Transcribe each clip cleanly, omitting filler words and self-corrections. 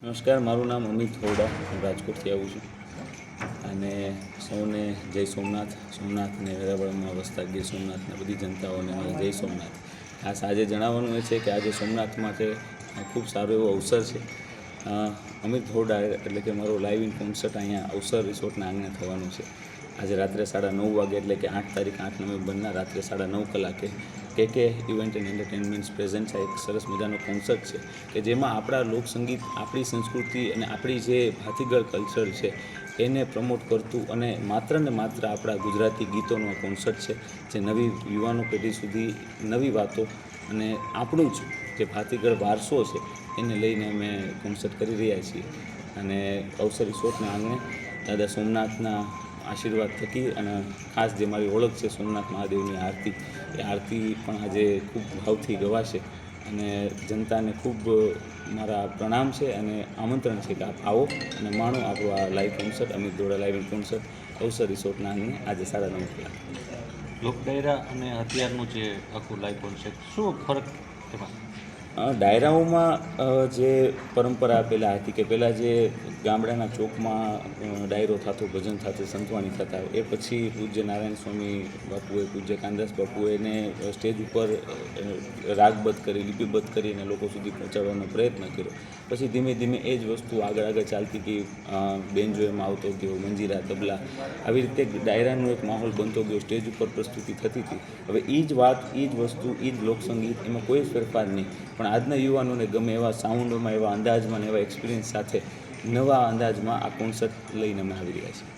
નમસ્કાર, મારું નામ અમિત હોડા, હું રાજકોટથી આવું છું અને સૌને જય સોમનાથ. સોમનાથને વેરાવળમાં વસતા ગીર સોમનાથના બધી જનતાઓને મારા જય સોમનાથ. ખાસ આજે જણાવવાનું એ છે કે આજે સોમનાથ માટે ખૂબ સારો એવો અવસર છે. અમિત હોડા એટલે કે મારો લાઈવ ઇન કોન્સર્ટ અહીંયા અવસર રિસોર્ટના આંગણે થવાનું છે. આજે રાત્રે 9:30 વાગે એટલે કે 8 તારીખ 8 નવેમ્બરના રાત્રે 9:30 કલાકે કે ઇવેન્ટ એન્ડ એન્ટરટેનમેન્ટ્સ પ્રેઝન્ટ આ એક સરસ મજાનો કોન્સર્ટ છે કે જેમાં આપણા લોકસંગીત, આપણી સંસ્કૃતિ અને આપણી જે ભાતીગળ કલ્ચર છે એને પ્રમોટ કરતું અને માત્ર આપણા ગુજરાતી ગીતોનો કોન્સર્ટ છે જે નવી યુવાનો પેઢી સુધી નવી વાતો અને આપણું જ જે ભાતીગળ વારસો છે એને લઈને અમે કોન્સર્ટ કરી રહ્યા છીએ. અને અવસર રિસોર્ટના આંગણે દાદા સોમનાથના આશીર્વાદ થકી અને ખાસ જે મારી ઓળખ છે સોમનાથ મહાદેવની આરતી, એ આરતી પણ આજે ખૂબ ભાવથી ગવાશે અને જનતાને ખૂબ મારા પ્રણામ છે અને આમંત્રણ છે કે આપ આવો અને માણો આપણું આ live concert, Amit Hoda live concert Avsar રિસોર્ટના આંગણે આજે 9:30 કલાકે. લોકડાયરા અને અત્યારનું જે આખું લાઈવ કોન્સર્ટ, શું ફરક એમાં? ડાયરાઓમાં જે પરંપરા પહેલાં હતી કે પહેલાં જે ગામડાના ચોકમાં ડાયરો થતો, ભજન થતું, સંતવાણી થતા, એ પછી પૂજ્ય નારાયણ સ્વામી બાપુએ, પૂજ્ય કાનદાસ બાપુએ એને સ્ટેજ ઉપર રાગબદ્ધ કરી, લિપિબદ્ધ કરીને લોકો સુધી પહોંચાડવાનો પ્રયત્ન કર્યો. પછી ધીમે ધીમે એ જ વસ્તુ આગળ ચાલતી ગઈ. બેન્જો એમાં આવતો ગયો, મંજીરા, તબલા, આવી રીતે ડાયરાનો એક માહોલ બનતો ગયો, સ્ટેજ ઉપર પ્રસ્તુતિ થતી હતી. હવે એ જ વાત, એ જ વસ્તુ, એ જ લોકસંગીત, એમાં કોઈ ફેરફાર નહીં. પણ આજના યુવાનોને ગમે એવા સાઉન્ડમાં, એવા અંદાજમાં ને એવા એક્સપિરિયન્સ સાથે નવા અંદાજમાં આ કોન્સર્ટ લઈને અમે આવી રહ્યા છીએ.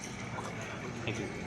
Thank you.